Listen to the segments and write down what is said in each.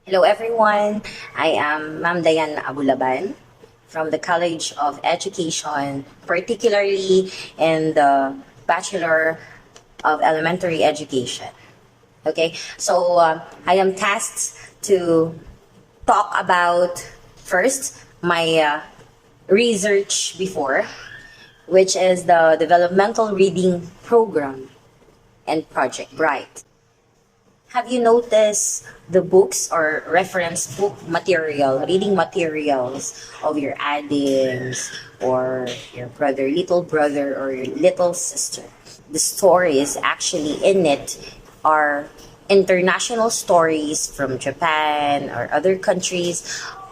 Hello everyone, I am Ma'am Dyan Abulaban from the College of Education, particularly in the Bachelor of Elementary Education. Okay, so I am tasked to talk about first my research before, which is the Developmental Reading Program and Project Bright. Have you noticed the books or reference book material, reading materials of your addings or your little brother or your little sister? The stories actually in it are international stories from Japan or other countries,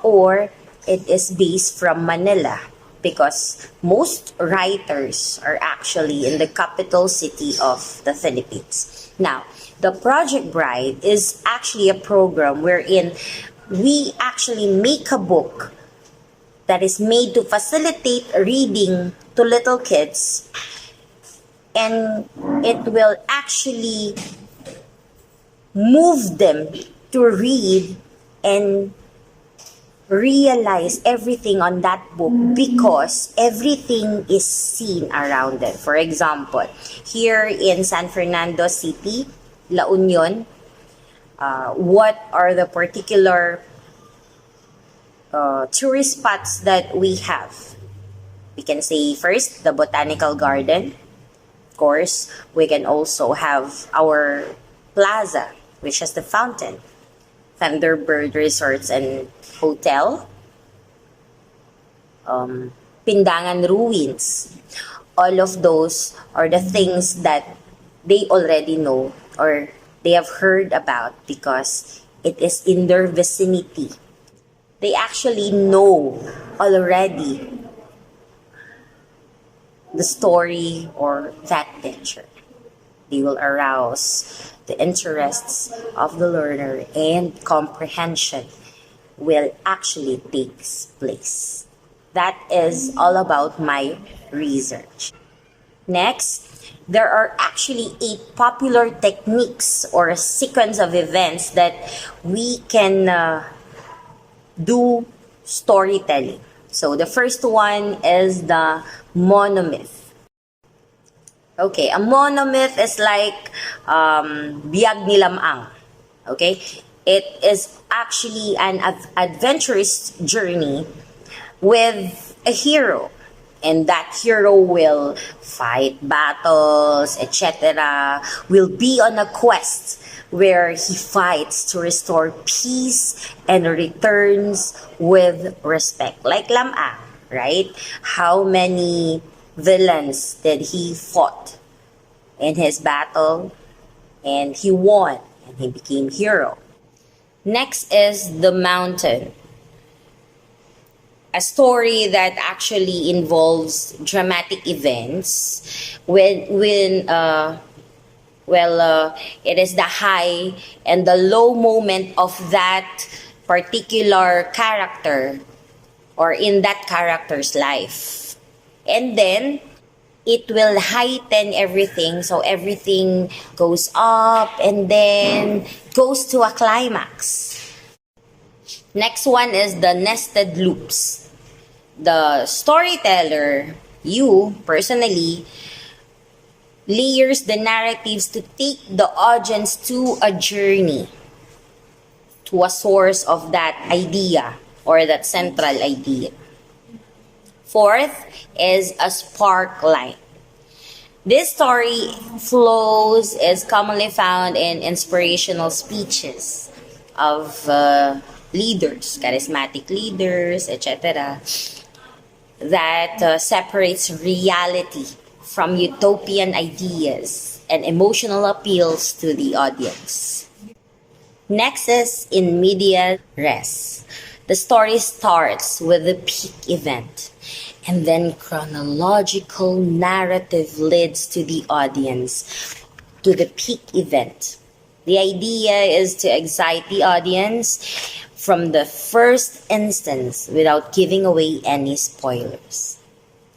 or it is based from Manila because most writers are actually in the capital city of the Philippines. Now, the Project Bride is actually a program wherein we actually make a book that is made to facilitate reading to little kids, and it will actually move them to read and realize everything on that book because everything is seen around them. For example, here in San Fernando City, La Union, what are the particular tourist spots that we have? We can say first the Botanical Garden. Of course, we can also have our plaza, which is the fountain, Thunderbird Resorts and Hotel, Pindangan Ruins. All of those are the things that they already know or they have heard about because it is in their vicinity. They actually know already the story or that picture. They will arouse the interests of the learner and comprehension will actually take place. That is all about my research. Next, there are actually 8 popular techniques or a sequence of events that we can do storytelling. So the first one is the monomyth. Okay, a monomyth is like biyag ni lamang. Okay, it is actually an adventurous journey with a hero, and that hero will fight battles, etc. Will be on a quest where he fights to restore peace and returns with respect. Like Lamang, right? How many villains did he fought in his battle? And he won, and he became hero. Next is the mountain. A story that actually involves dramatic events it is the high and the low moment of that particular character or in that character's life. And then it will heighten everything, so everything goes up and then goes to a climax. Next one is the nested loops. The storyteller, you personally, layers the narratives to take the audience to a journey, to a source of that idea or that central idea. Fourth is a spark line. This story flows is commonly found in inspirational speeches of leaders, charismatic leaders, etc., that separates reality from utopian ideas and emotional appeals to the audience. Next is in media res. The story starts with the peak event, and then chronological narrative leads to the audience to the peak event. The idea is to excite the audience from the first instance without giving away any spoilers.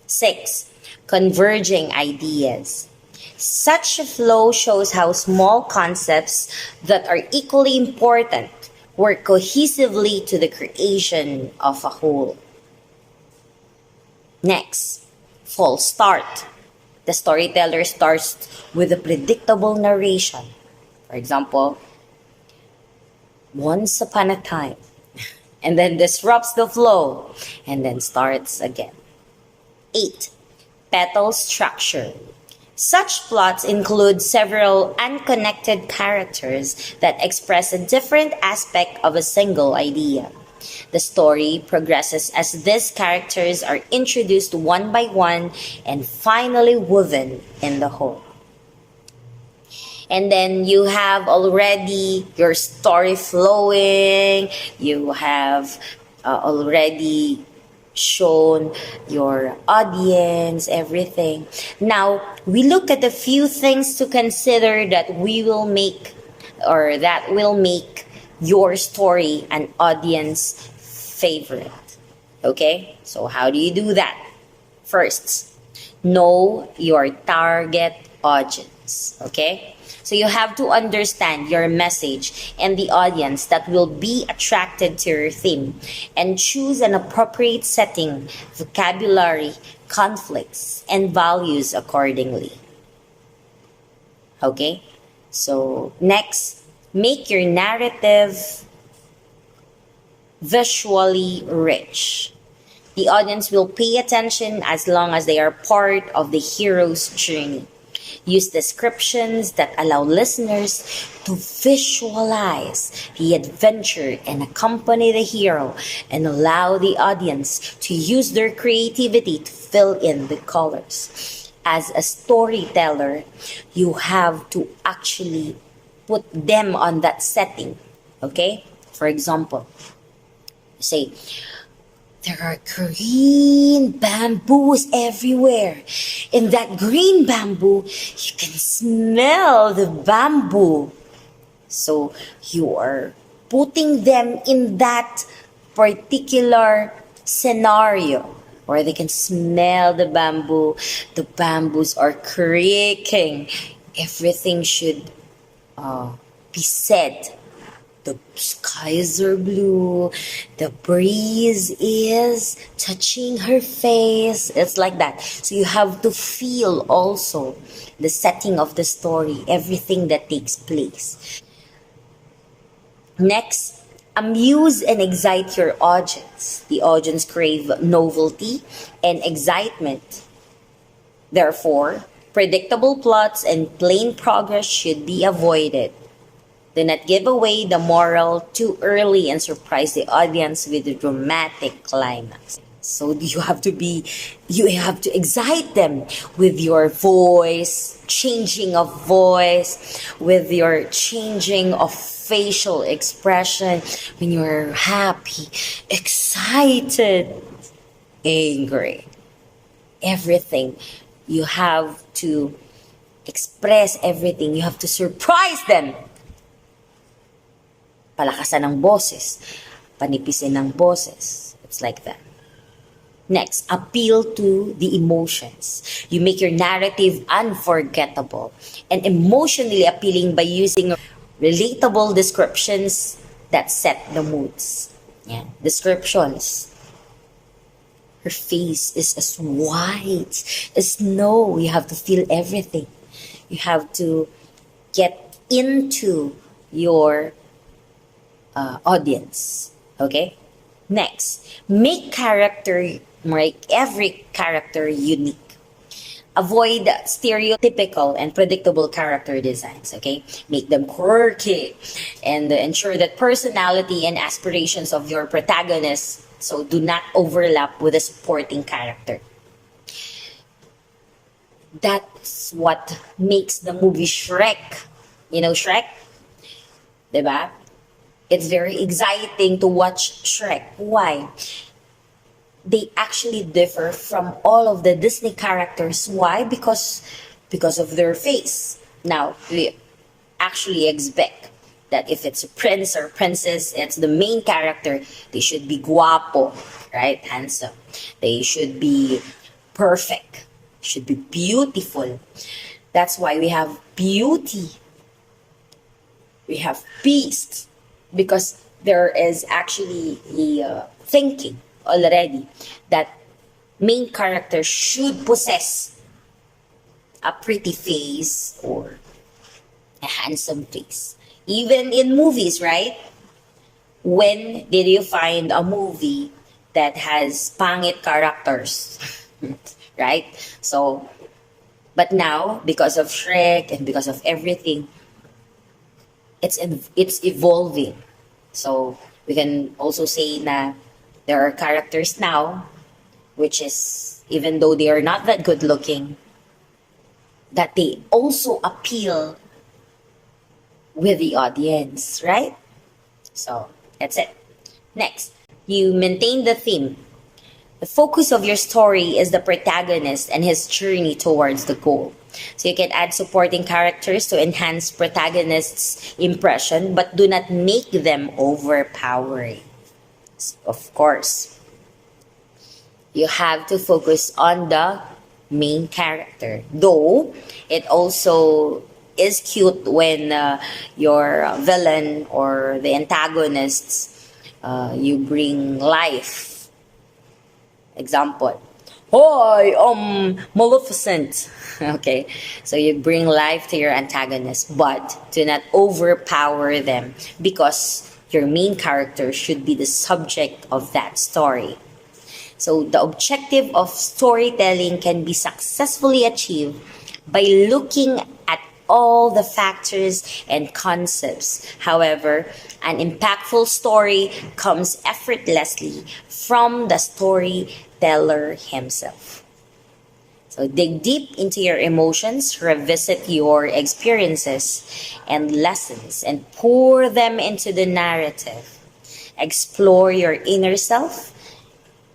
6. Converging ideas. Such a flow shows how small concepts that are equally important work cohesively to the creation of a whole. Next, false start. The storyteller starts with a predictable narration. For example, once upon a time, and then disrupts the flow, and then starts again. 8. Petal structure. Such plots include several unconnected characters that express a different aspect of a single idea. The story progresses as these characters are introduced one by one and finally woven in the whole. And then you have already your story flowing, you have already shown your audience, everything. Now, we look at a few things to consider that will make your story an audience favorite. Okay? So how do you do that? First, know your target audience. Okay? So you have to understand your message and the audience that will be attracted to your theme, and choose an appropriate setting, vocabulary, conflicts, and values accordingly. Okay? So next, make your narrative visually rich. The audience will pay attention as long as they are part of the hero's journey. Use descriptions that allow listeners to visualize the adventure and accompany the hero, and allow the audience to use their creativity to fill in the colors. As a storyteller, you have to actually put them on that setting. Okay? For example, say, there are green bamboos everywhere. In that green bamboo, you can smell the bamboo. So you are putting them in that particular scenario where they can smell the bamboo. The bamboos are creaking. Everything should be said. The skies are blue, the breeze is touching her face. It's like that. So you have to feel also the setting of the story, everything that takes place. Next, amuse and excite your audience. The audience crave novelty and excitement. Therefore, predictable plots and plain progress should be avoided. Do not give away the moral too early and surprise the audience with a dramatic climax. So you have to excite them with your voice, changing of voice, with your changing of facial expression, when you're happy, excited, angry. Everything. You have to express everything. You have to surprise them. Palakasan ng boses, panipisin ng boses. It's like that. Next, appeal to the emotions. You make your narrative unforgettable and emotionally appealing by using relatable descriptions that set the moods. Yeah. Descriptions. Her face is as white as snow. You have to feel everything. You have to get into your audience. Okay? Next, make every character unique. Avoid stereotypical and predictable character designs. Okay? Make them quirky and ensure that personality and aspirations of your protagonists do not overlap with the supporting character. That's what makes the movie Shrek. You know Shrek? Diba? It's very exciting to watch Shrek. Why? They actually differ from all of the Disney characters. Why? Because of their face. Now, we actually expect that if it's a prince or princess, it's the main character, they should be guapo, right? Handsome. They should be perfect. Should be beautiful. That's why we have beauty. We have beast. Because there is actually a thinking already that main character should possess a pretty face or a handsome face. Even in movies, right? When did you find a movie that has pangit characters? Right? So, but now, because of Shrek and because of everything, it's evolving. So, we can also say na there are characters now, which is, even though they are not that good looking, that they also appeal with the audience, right? So, that's it. Next, you maintain the theme. The focus of your story is the protagonist and his journey towards the goal. So you can add supporting characters to enhance protagonist's impression, but do not make them overpowering. Of course, you have to focus on the main character. Though, it also is cute when your villain or the antagonists, you bring life. Example, "Hi, Maleficent." Okay, so you bring life to your antagonist, but do not overpower them because your main character should be the subject of that story. So the objective of storytelling can be successfully achieved by looking at all the factors and concepts. However, an impactful story comes effortlessly from the storyteller himself. So dig deep into your emotions, revisit your experiences and lessons, and pour them into the narrative. Explore your inner self,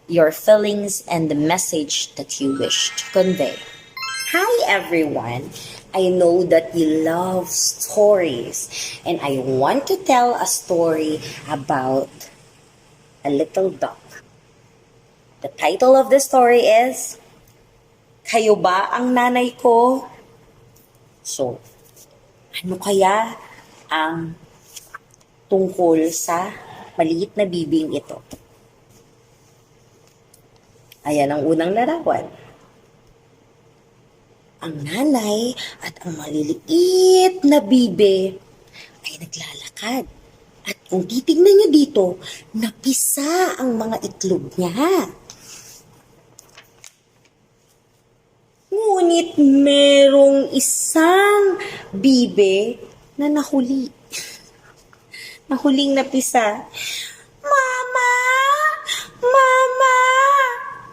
your feelings, and the message that you wish to convey. Hi everyone! I know that you love stories, and I want to tell a story about a little duck. The title of the story is, "Kayo ba ang nanay ko?" So, ano kaya ang tungkol sa maliit na bibing ito? Ayan ang unang larawan. Ang nanay at ang maliliit na bibe ay naglalakad. At kung titignan niyo dito, napisa ang mga itlog niya. Ngunit merong isang bibe na nahuli. Nahuling napisa. "Mama! Mama!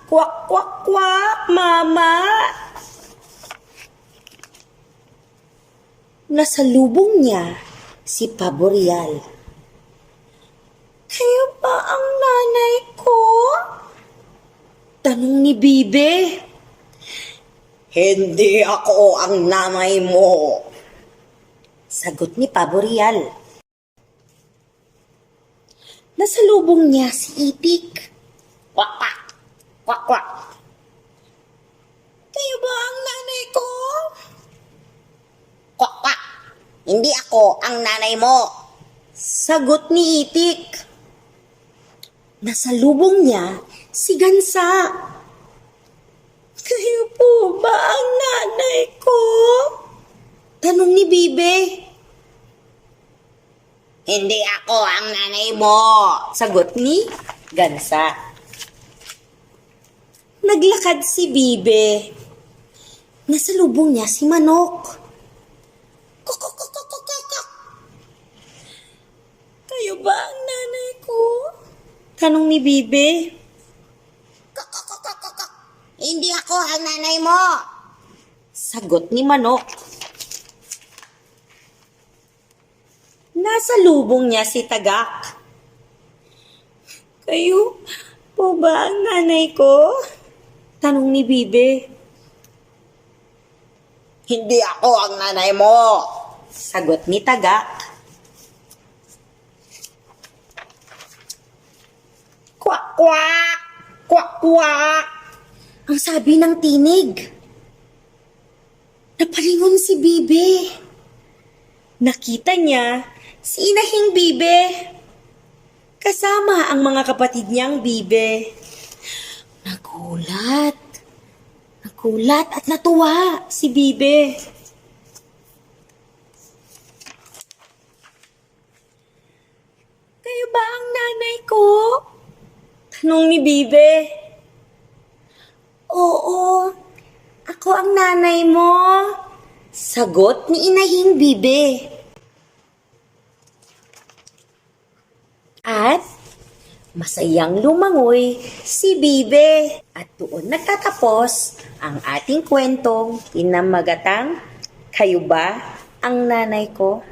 Kwak, kwak, kwak! Mama!" Nasalubong niya si Paboreal. "Kayo ba ang nanay ko?" tanong ni Bibe. "Hindi ako ang nanay mo," sagot ni Paboreal. Nasalubong niya si Itik. "Kwak, kwak! Kwak, kwak! Kayo ba ang nanay ko?" "Kwak, kwak! Hindi ako ang nanay mo," sagot ni Itik. Nasalubong niya si Gansa. "Kayo po ba ang nanay ko?" tanong ni Bibe. "Hindi ako ang nanay mo," sagot ni Gansa. Naglakad si Bibe. Nasalubong niya si Manok. "Kok-kok-kok-kok-kok! Kayo ba ang nanay ko?" tanong ni Bibe. "Kok-kok-kok-kok! Hindi ako ang nanay mo," sagot ni Manok. Nasalubong niya si Tagak. "Kayo po ba ang nanay ko?" tanong ni Bibe. "Hindi ako ang nanay mo," sagot ni Tagak. "Kwak, kwak! Kwak, kwak!" ang sabi ng tinig. Napalingon si Bibe. Nakita niya si Inahing Bibe. kasama ang mga kapatid niyang bibe. Nagulat at natuwa si Bibe. Kayo ba ang nanay ko? Tanong ni Bibe. Oo, ako ang nanay mo. Sagot ni Inahing Bibe. At masayang lumangoy si Bibe. At doon nagtatapos ang ating kwentong pinamagatang Kayo ba ang nanay ko?